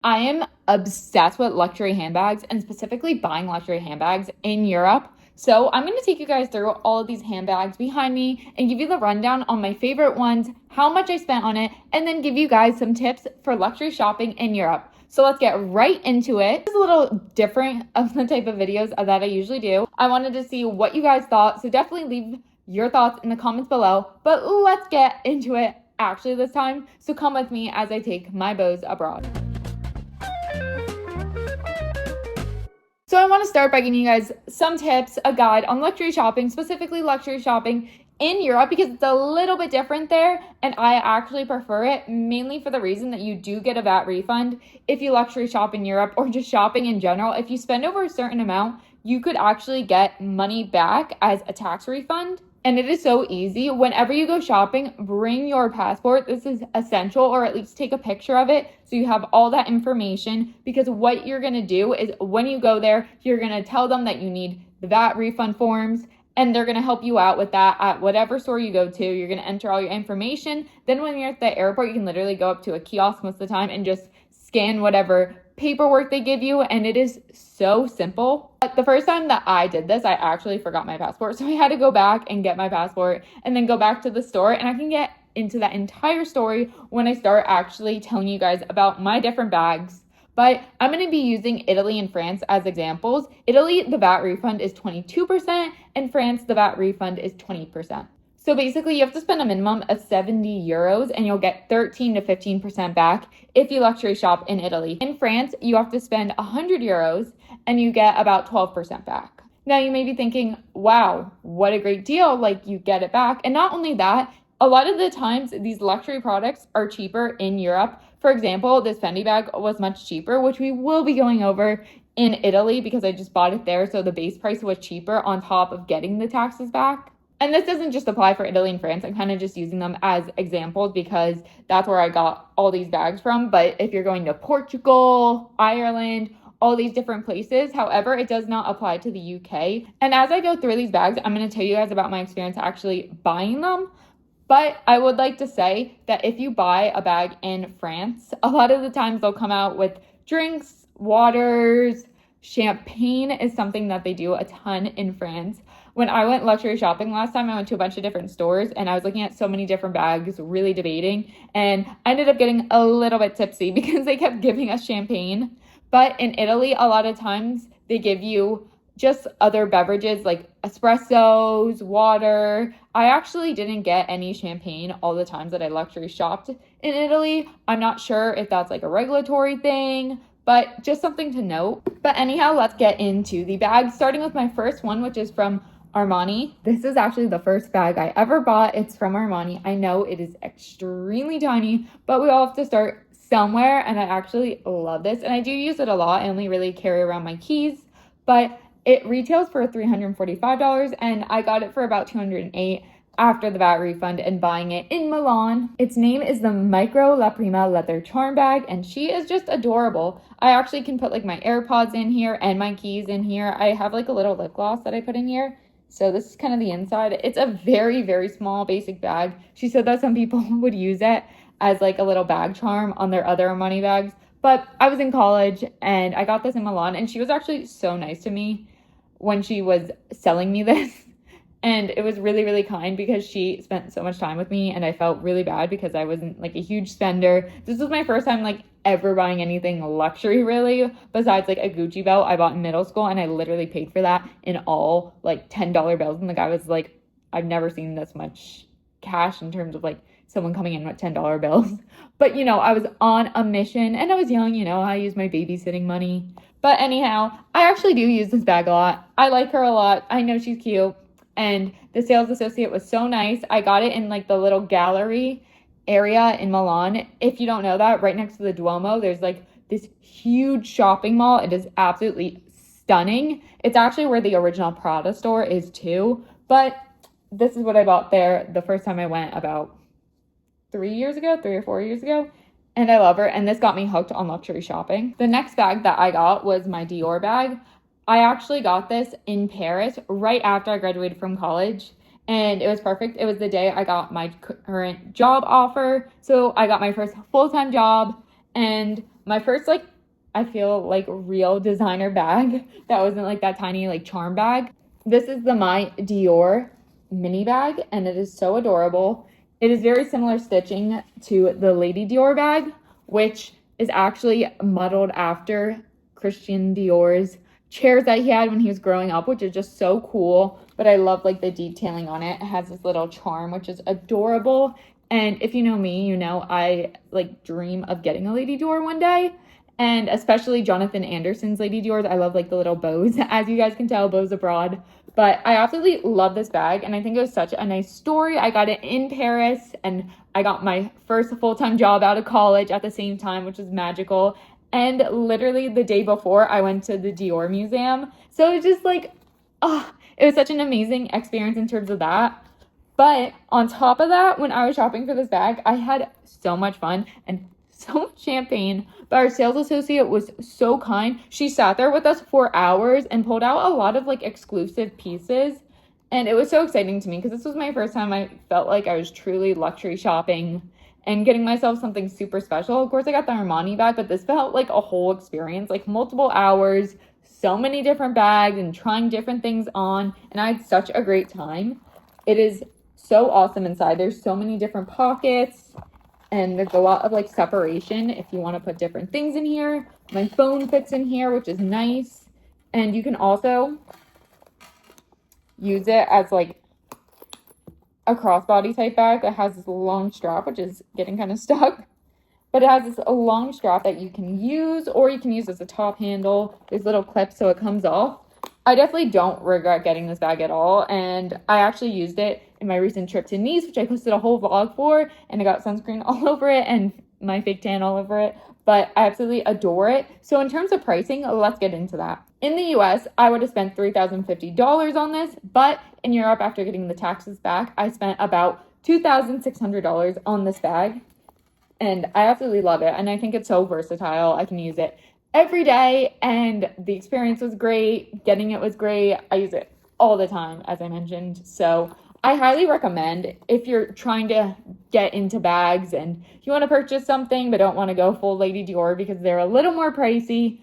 I am obsessed with luxury handbags and specifically buying luxury handbags in Europe. So I'm going to take you guys through all of these handbags behind me and give you the rundown on my favorite ones, how much I spent on it, and then give you guys some tips for luxury shopping in Europe. So let's get right into it. This is a little different of the type of videos that I usually do. I wanted to see what you guys thought, so definitely leave your thoughts in the comments below. But let's get into it actually this time. So come with me as I take my bows abroad. So I want to start by giving you guys some tips, a guide on luxury shopping, specifically luxury shopping in Europe, because it's a little bit different there, and I actually prefer it mainly for the reason that you do get a VAT refund if you luxury shop in Europe, or just shopping in general. If you spend over a certain amount, you could actually get money back as a tax refund. And it is so easy. Whenever you go shopping, bring your passport. This is essential, or at least take a picture of it so you have all that information, because what you're going to do is when you go there, you're going to tell them that you need the VAT refund forms, and they're going to help you out with that at whatever store you go to. You're going to enter all your information. Then when you're at the airport, you can literally go up to a kiosk most of the time and just scan whatever paperwork they give you, and it is so simple. But the first time that I did this, I actually forgot my passport, so I had to go back and get my passport and then go back to the store, and I can get into that entire story when I start actually telling you guys about my different bags. But I'm going to be using Italy and France as examples. Italy, the VAT refund is 22%, and France, the VAT refund is 20%. So basically, you have to spend a minimum of 70 euros and you'll get 13 to 15% back if you luxury shop in Italy. In France, you have to spend 100 euros and you get about 12% back. Now, you may be thinking, wow, what a great deal, like you get it back. And not only that, a lot of the times these luxury products are cheaper in Europe. For example, this Fendi bag was much cheaper, which we will be going over in Italy because I just bought it there. So the base price was cheaper on top of getting the taxes back. And this doesn't just apply for Italy and France. I'm kind of just using them as examples because that's where I got all these bags from. But if you're going to Portugal, Ireland, all these different places, however, it does not apply to the UK. And as I go through these bags, I'm going to tell you guys about my experience actually buying them. But I would like to say that if you buy a bag in France, a lot of the times they'll come out with drinks, waters, champagne is something that they do a ton in France. When I went luxury shopping last time, I went to a bunch of different stores and I was looking at so many different bags, really debating. And I ended up getting a little bit tipsy because they kept giving us champagne. But in Italy, a lot of times they give you just other beverages like espressos, water. I actually didn't get any champagne all the times that I luxury shopped in Italy. I'm not sure if that's like a regulatory thing, but just something to note. But anyhow, let's get into the bags, starting with my first one, which is from Armani. This is actually the first bag I ever bought. It's from Armani. I know it is extremely tiny, but we all have to start somewhere, and I actually love this, and I do use it a lot. I only really carry around my keys, but it retails for $345, and I got it for about $208 after the VAT refund and buying it in Milan. Its name is the Micro La Prima leather charm bag, and she is just adorable. I actually can put like my AirPods in here and my keys in here. I have like a little lip gloss that I put in here. So this is kind of the inside. It's a very, very small basic bag. She said that some people would use it as like a little bag charm on their other Armani bags. But I was in college and I got this in Milan, and she was actually so nice to me when she was selling me this. And it was really, really kind because she spent so much time with me, and I felt really bad because I wasn't like a huge spender. This was my first time like ever buying anything luxury really, besides like a Gucci belt I bought in middle school, and I literally paid for that in all like $10 bills. And the guy was like, I've never seen this much cash in terms of like someone coming in with $10 bills. But you know, I was on a mission and I was young, you know, I used my babysitting money. But anyhow, I actually do use this bag a lot. I like her a lot. I know she's cute. And the sales associate was so nice. I got it in like the little gallery area in Milan. If you don't know that, right next to the Duomo, there's like this huge shopping mall. It is absolutely stunning. It's actually where the original Prada store is too. But this is what I bought there the first time I went about 3 or 4 years ago. And I love her. And this got me hooked on luxury shopping. The next bag that I got was my Dior bag. I actually got this in Paris right after I graduated from college, and it was perfect. It was the day I got my current job offer. So I got my first full-time job, and my first, like, I feel like real designer bag that wasn't like that tiny like charm bag. This is the My Dior mini bag, and it is so adorable. It is very similar stitching to the Lady Dior bag, which is actually modeled after Christian Dior's chairs that he had when he was growing up, which is just so cool. But I love like the detailing on it. It has this little charm, which is adorable. And if you know me, you know I like dream of getting a Lady Dior one day. And especially Jonathan Anderson's Lady Dior's. I love like the little bows, as you guys can tell, bows abroad. But I absolutely love this bag, and I think it was such a nice story. I got it in Paris, and I got my first full-time job out of college at the same time, which was magical. And literally the day before, I went to the Dior Museum. So it was just like, it was such an amazing experience in terms of that. But on top of that, when I was shopping for this bag, I had so much fun and so much champagne. But our sales associate was so kind. She sat there with us for hours and pulled out a lot of like exclusive pieces. And it was so exciting to me because this was my first time I felt like I was truly luxury shopping and getting myself something super special. Of course, I got the Armani bag, but this felt like a whole experience, like multiple hours, so many different bags and trying different things on. And I had such a great time. It is so awesome inside. There's so many different pockets. And there's a lot of like separation if you want to put different things in here. My phone fits in here, which is nice. And you can also use it as like a crossbody type bag that has this long strap, which is getting kind of stuck. But it has this a long strap that you can use, or you can use as a top handle. There's little clips so it comes off. I definitely don't regret getting this bag at all, and I actually used it in my recent trip to Nice, which I posted a whole vlog for, and I got sunscreen all over it and my fake tan all over it, but I absolutely adore it. So in terms of pricing, let's get into that. In the US, I would have spent $3,050 on this, but in Europe, after getting the taxes back, I spent about $2,600 on this bag, and I absolutely love it, and I think it's so versatile. I can use it every day, and the experience was great. Getting it was great. I use it all the time, as I mentioned. So I highly recommend if you're trying to get into bags and you want to purchase something but don't want to go full Lady Dior because they're a little more pricey.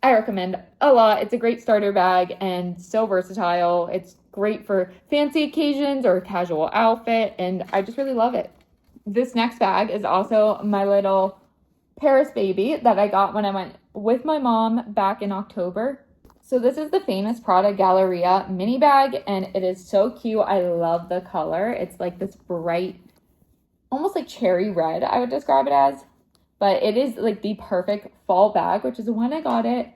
I recommend a lot. It's a great starter bag and so versatile. It's great for fancy occasions or a casual outfit, and I just really love it. This next bag is also my little Paris baby that I got when I went with my mom back in October. So this is the famous Prada Galleria mini bag, and it is so cute. I love the color. It's like this bright, almost like cherry red, I would describe it as. But it is like the perfect fall bag, which is when I got it.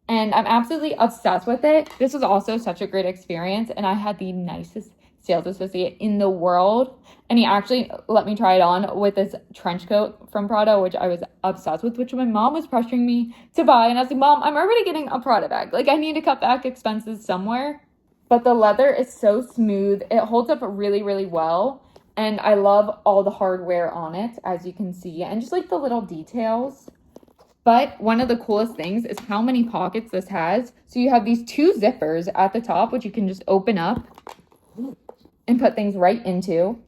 And I'm absolutely obsessed with it. This was also such a great experience, and I had the nicest sales associate in the world, and he actually let me try it on with this trench coat from Prada, which I was obsessed with, which my mom was pressuring me to buy. And I was like, Mom, I'm already getting a Prada bag. Like, I need to cut back expenses somewhere. But the leather is so smooth. It holds up really, really well. And I love all the hardware on it, as you can see, and just like the little details. But one of the coolest things is how many pockets this has. So you have these two zippers at the top, which you can just open up and put things right into.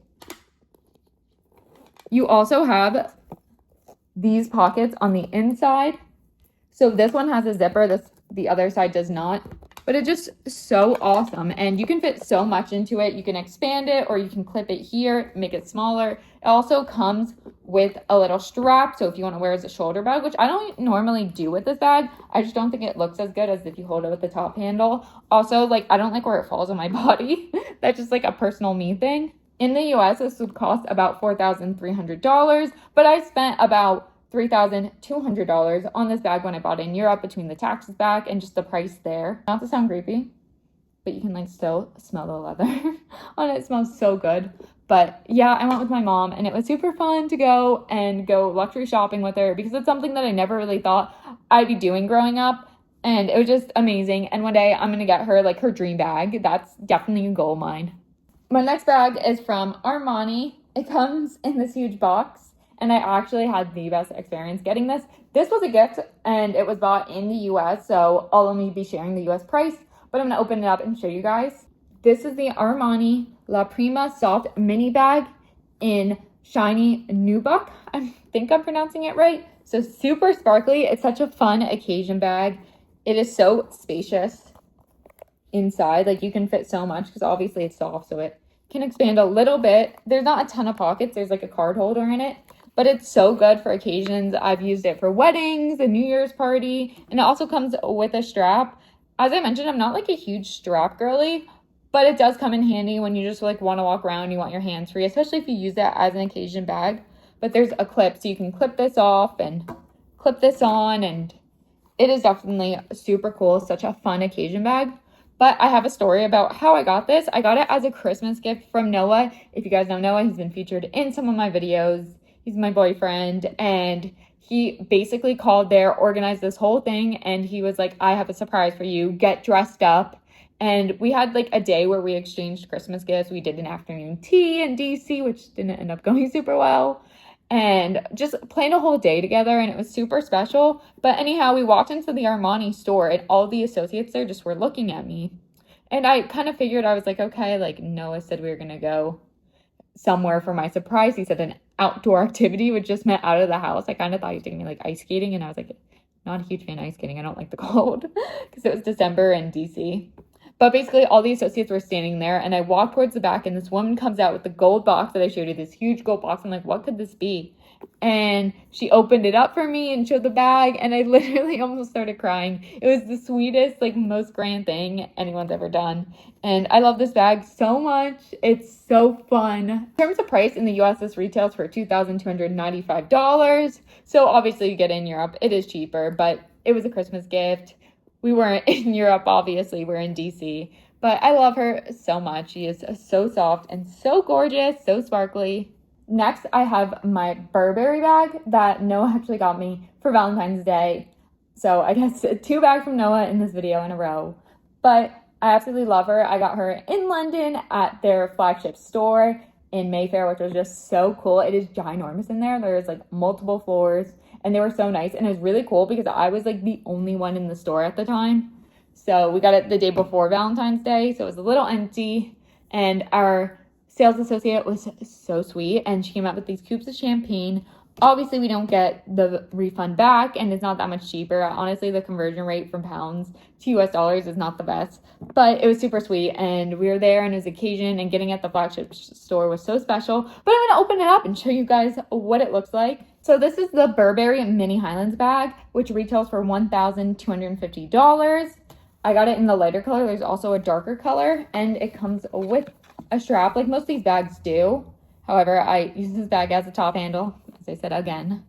You also have these pockets on the inside. So this one has a zipper, the other side does not. But it's just so awesome, and you can fit so much into it. You can expand it, or you can clip it here, make it smaller. It also comes with a little strap, so if you want to wear it as a shoulder bag, which I don't normally do with this bag, I just don't think it looks as good as if you hold it with the top handle. Also, like, I don't like where it falls on my body. That's just like a personal me thing. In the US, this would cost about $4,300, but I spent about $3,200 on this bag when I bought it in Europe, between the taxes back and just the price there. Not to sound creepy, but you can like still smell the leather on it. It smells so good. But yeah, I went with my mom, and it was super fun to go luxury shopping with her, because it's something that I never really thought I'd be doing growing up. And it was just amazing. And one day I'm going to get her like her dream bag. That's definitely a goal of mine. My next bag is from Armani. It comes in this huge box. And I actually had the best experience getting this. This was a gift, and it was bought in the US, so I'll only be sharing the US price, but I'm gonna open it up and show you guys. This is the Armani La Prima Soft mini bag in shiny nubuck. I think I'm pronouncing it right. So super sparkly. It's such a fun occasion bag. It is so spacious inside. Like you can fit so much because obviously it's soft, so it can expand a little bit. There's not a ton of pockets. There's like a card holder in it, but it's so good for occasions. I've used it for weddings, a New Year's party, and it also comes with a strap. As I mentioned, I'm not like a huge strap girly, but it does come in handy when you just like want to walk around, you want your hands free, especially if you use it as an occasion bag. But there's a clip, so you can clip this off and clip this on, and it is definitely super cool. Such a fun occasion bag. But I have a story about how I got this. I got it as a Christmas gift from Noah. If you guys know Noah, he's been featured in some of my videos. He's my boyfriend, and he basically called there, organized this whole thing, and he was like, I have a surprise for you. Get dressed up. And we had like a day where we exchanged Christmas gifts. We did an afternoon tea in DC, which didn't end up going super well. And just playing a whole day together, and it was super special. But anyhow, we walked into the Armani store, and all the associates there just were looking at me. And I kind of figured, I was like, okay, like Noah said we were going to go somewhere for my surprise. He said an outdoor activity, which just meant out of the house. I kind of thought he was taking me like ice skating, and I was like, not a huge fan of ice skating. I don't like the cold because it was December in DC. But basically, all the associates were standing there, and I walked towards the back, and this woman comes out with the gold box that I showed you, this huge gold box. I'm like, what could this be? And she opened it up for me and showed the bag, and I literally almost started crying. It was the sweetest, like, most grand thing anyone's ever done. And I love this bag so much. It's so fun. In terms of price, in the US, this retails for $2,295. So obviously, you get it in Europe, it is cheaper, but it was a Christmas gift. We weren't in Europe, obviously. We're in DC. But I love her so much. She is so soft and so gorgeous, so sparkly. Next, I have my Burberry bag that Noah actually got me for Valentine's Day. So I guess 2 bags from Noah in this video in a row. But I absolutely love her. I got her in London at their flagship store in Mayfair, which was just so cool. It is ginormous in there. There's like multiple floors. And they were so nice. And it was really cool because I was like the only one in the store at the time. So we got it the day before Valentine's Day. So it was a little empty. And our sales associate was so sweet. And she came out with these cubes of champagne. Obviously, we don't get the refund back. And it's not that much cheaper. Honestly, the conversion rate from pounds to US dollars is not the best. But it was super sweet. And we were there on his occasion. And getting at the flagship store was so special. But I'm going to open it up and show you guys what it looks like. So this is the Burberry Mini Highlands bag, which retails for $1,250. I got it in the lighter color. There's also a darker color, and it comes with a strap like most of these bags do. However, I use this bag as a top handle, as I said again.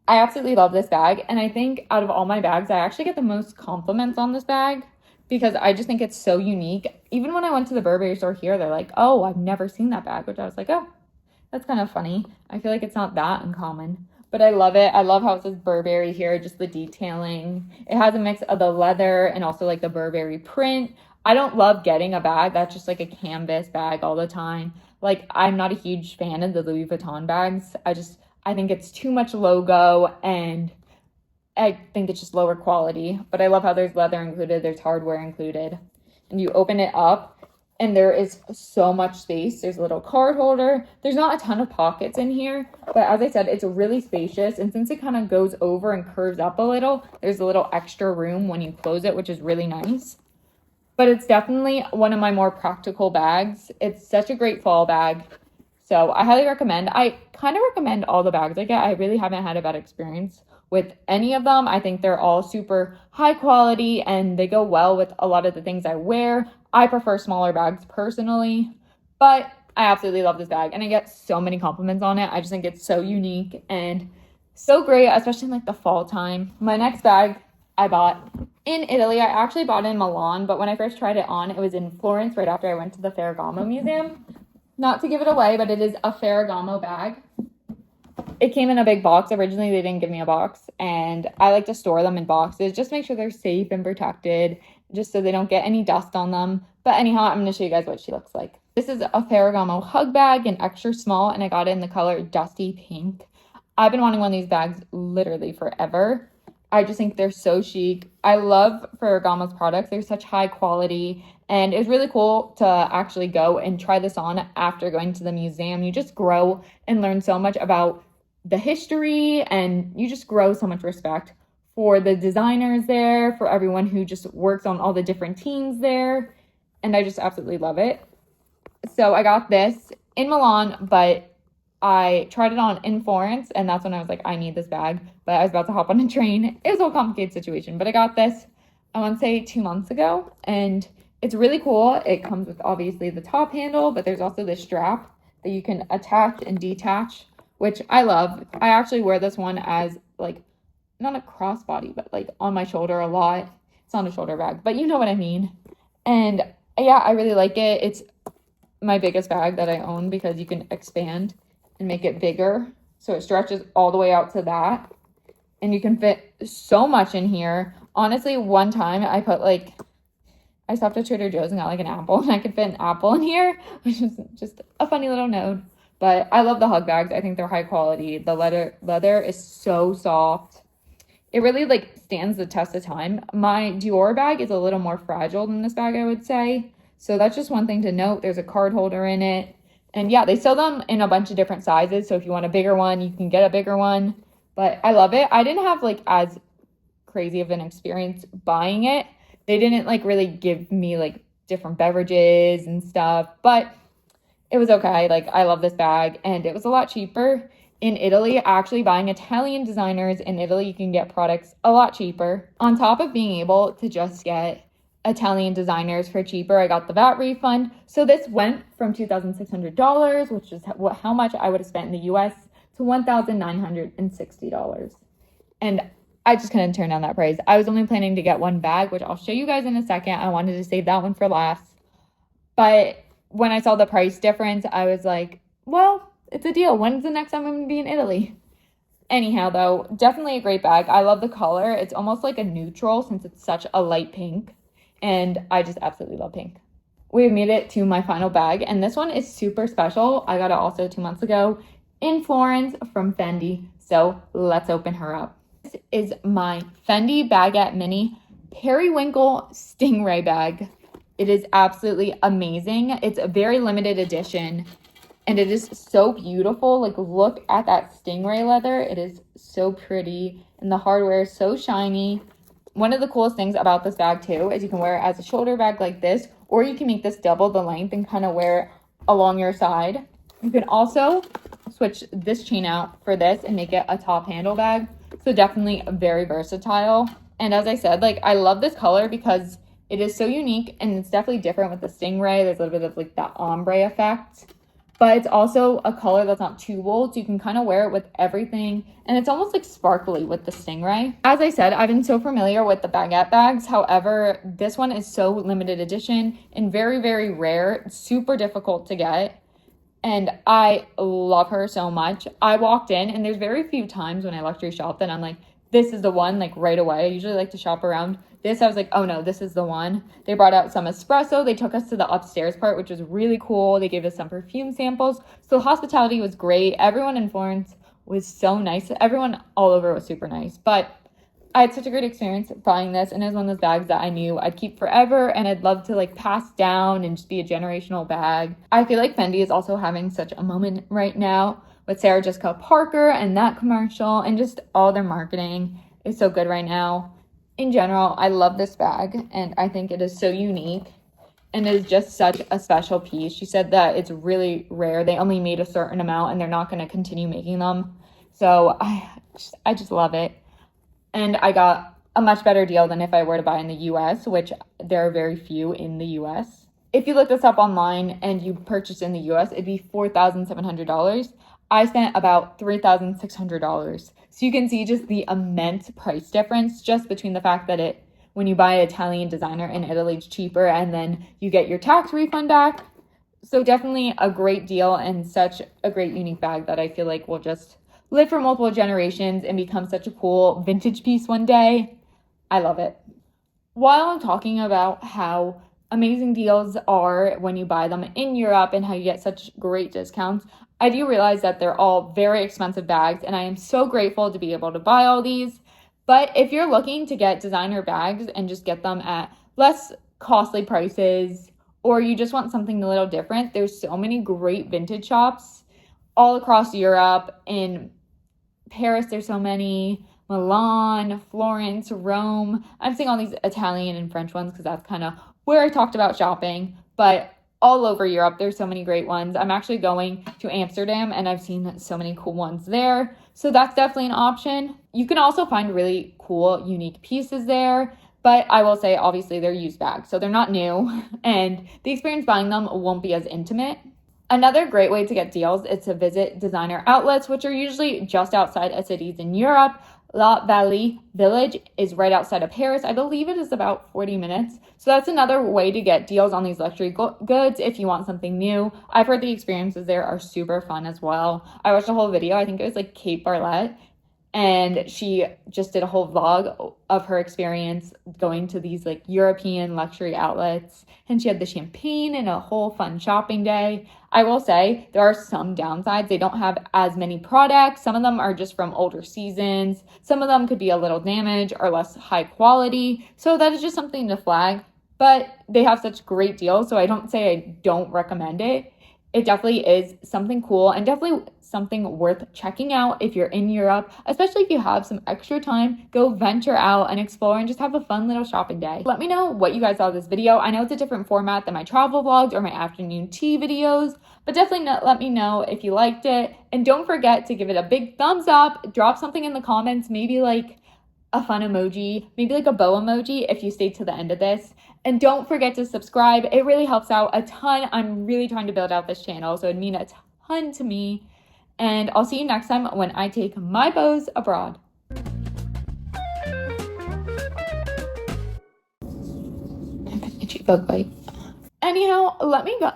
I absolutely love this bag, and I think out of all my bags, I actually get the most compliments on this bag because I just think it's so unique. Even when I went to the Burberry store here, they're like, oh, I've never seen that bag, which I was like, oh. That's kind of funny. I feel like it's not that uncommon, but I love it. I love how it says Burberry here, just the detailing. It has a mix of the leather and also like the Burberry print. I don't love getting a bag that's just like a canvas bag all the time. Like, I'm not a huge fan of the Louis Vuitton bags. I think it's too much logo, and I think it's just lower quality. But I love how there's leather included, there's hardware included. And you open it up, and there is so much space. There's a little card holder. There's not a ton of pockets in here, but as I said, it's really spacious. And since it kind of goes over and curves up a little, there's a little extra room when you close it, which is really nice. But it's definitely one of my more practical bags. It's such a great fall bag. So I highly recommend. I kind of recommend all the bags I get. I really haven't had a bad experience with any of them. I think they're all super high quality and they go well with a lot of the things I wear. I prefer smaller bags personally, but I absolutely love this bag and I get so many compliments on it. I just think it's so unique and so great, especially in like the fall time. My next bag I bought in Italy. I actually bought it in Milan, but when I first tried it on, it was in Florence right after I went to the Ferragamo museum. Not to give it away, but it is a Ferragamo bag. It came in a big box. Originally, they didn't give me a box, and I like to store them in boxes. Just make sure they're safe and protected, just so they don't get any dust on them. But anyhow, I'm going to show you guys what she looks like. This is a Ferragamo hug bag, an extra small, and I got it in the color Dusty Pink. I've been wanting one of these bags literally forever. I just think they're so chic. I love Ferragamo's products. They're such high quality, and it was really cool to actually go and try this on after going to the museum. You just grow and learn so much about the history, and you just grow so much respect for the designers there, for everyone who just works on all the different teams there, and I just absolutely love it. So I got this in Milan, but I tried it on in Florence, and that's when I was like, I need this bag, but I was about to hop on a train. It was a whole complicated situation, but I got this, I want to say 2 months ago, and it's really cool. It comes with obviously the top handle, but there's also this strap that you can attach and detach, which I love. I actually wear this one as like, not a crossbody, but like on my shoulder a lot. It's not a shoulder bag, but you know what I mean. And yeah, I really like it. It's my biggest bag that I own because you can expand and make it bigger. So it stretches all the way out to that. And you can fit so much in here. Honestly, one time I stopped at Trader Joe's and got like an apple, and I could fit an apple in here, which is just a funny little note. But I love the hug bags. I think they're high quality. The leather is so soft. It really like stands the test of time. My Dior bag is a little more fragile than this bag, I would say. So that's just one thing to note. There's a card holder in it. And yeah, they sell them in a bunch of different sizes. So if you want a bigger one, you can get a bigger one. But I love it. I didn't have like as crazy of an experience buying it. They didn't like really give me like different beverages and stuff, but it was okay. Like, I love this bag, and it was a lot cheaper in Italy. Actually, buying Italian designers in Italy, you can get products a lot cheaper. On top of being able to just get Italian designers for cheaper, I got the VAT refund. So this went from $2,600, which is how much I would have spent in the US, to $1,960. And I just couldn't turn down that price. I was only planning to get one bag, which I'll show you guys in a second. I wanted to save that one for last. But when I saw the price difference, I was like, well, it's a deal. When's the next time I'm going to be in Italy? Anyhow, though, definitely a great bag. I love the color. It's almost like a neutral since it's such a light pink. And I just absolutely love pink. We've made it to my final bag, and this one is super special. I got it also 2 months ago in Florence from Fendi. So let's open her up. This is my Fendi Baguette Mini Periwinkle Stingray bag. It is absolutely amazing. It's a very limited edition, and it is so beautiful. Like, look at that stingray leather. It is so pretty, and the hardware is so shiny. One of the coolest things about this bag too is you can wear it as a shoulder bag like this, or you can make this double the length and kind of wear it along your side. You can also switch this chain out for this and make it a top handle bag. So definitely very versatile. And as I said, like, I love this color because it is so unique, and it's definitely different with the stingray. There's a little bit of like that ombre effect, but it's also a color that's not too bold, so you can kind of wear it with everything, and it's almost like sparkly with the stingray. As I said, I've been so familiar with the baguette bags. However, this one is so limited edition and very, very rare. It's super difficult to get, and I love her so much. I walked in, and there's very few times when I luxury shop that I'm like, this is the one, like right away. I usually like to shop around. This, I was like, oh no, this is the one. They brought out some espresso. They took us to the upstairs part, which was really cool. They gave us some perfume samples. So the hospitality was great. Everyone in Florence was so nice. Everyone all over was super nice. But I had such a great experience buying this, and it was one of those bags that I knew I'd keep forever, and I'd love to like pass down and just be a generational bag. I feel like Fendi is also having such a moment right now with Sarah Jessica Parker and that commercial, and just all their marketing is so good right now. In general, I love this bag, and I think it is so unique, and it is just such a special piece. She said that it's really rare. They only made a certain amount, and they're not going to continue making them. So I just love it. And I got a much better deal than if I were to buy in the US, which there are very few in the US. If you look this up online and you purchase in the US, it'd be $4,700. I spent about $3,600. So you can see just the immense price difference just between the fact that when you buy an Italian designer in Italy, it's cheaper, and then you get your tax refund back. So definitely a great deal, and such a great unique bag that I feel like will just live for multiple generations and become such a cool vintage piece one day. I love it. While I'm talking about how amazing deals are when you buy them in Europe and how you get such great discounts, I do realize that they're all very expensive bags, and I am so grateful to be able to buy all these. But if you're looking to get designer bags and just get them at less costly prices, or you just want something a little different, there's so many great vintage shops all across Europe, in Paris, there's so many. Milan, Florence, Rome. I'm seeing all these Italian and French ones because that's kind of where I talked about shopping. But all over Europe, there's so many great ones. I'm actually going to Amsterdam and I've seen so many cool ones there. So that's definitely an option. You can also find really cool, unique pieces there. But I will say, obviously, they're used bags, so they're not new. And the experience buying them won't be as intimate. Another great way to get deals is to visit designer outlets, which are usually just outside of cities in Europe. La Vallée Village is right outside of Paris. I believe it is about 40 minutes. So that's another way to get deals on these luxury goods if you want something new. I've heard the experiences there are super fun as well. I watched a whole video. I think it was like Kate Barlett. And she just did a whole vlog of her experience going to these like European luxury outlets. And she had the champagne and a whole fun shopping day. I will say there are some downsides. They don't have as many products. Some of them are just from older seasons. Some of them could be a little damaged or less high quality. So that is just something to flag. But they have such great deals. So I don't say I don't recommend it. It definitely is something cool and definitely something worth checking out if you're in Europe, especially if you have some extra time. Go venture out and explore and just have a fun little shopping day. Let me know what you guys saw of this video. I know it's a different format than my travel vlogs or my afternoon tea videos, but definitely let me know if you liked it. And don't forget to give it a big thumbs up. Drop something in the comments, maybe like a fun emoji, maybe like a bow emoji if you stayed to the end of this. And don't forget to subscribe. It really helps out a ton. I'm really trying to build out this channel, so it'd mean a ton to me. And I'll see you next time when I take my bows abroad. Itchy bug bite. Anyhow, let me go.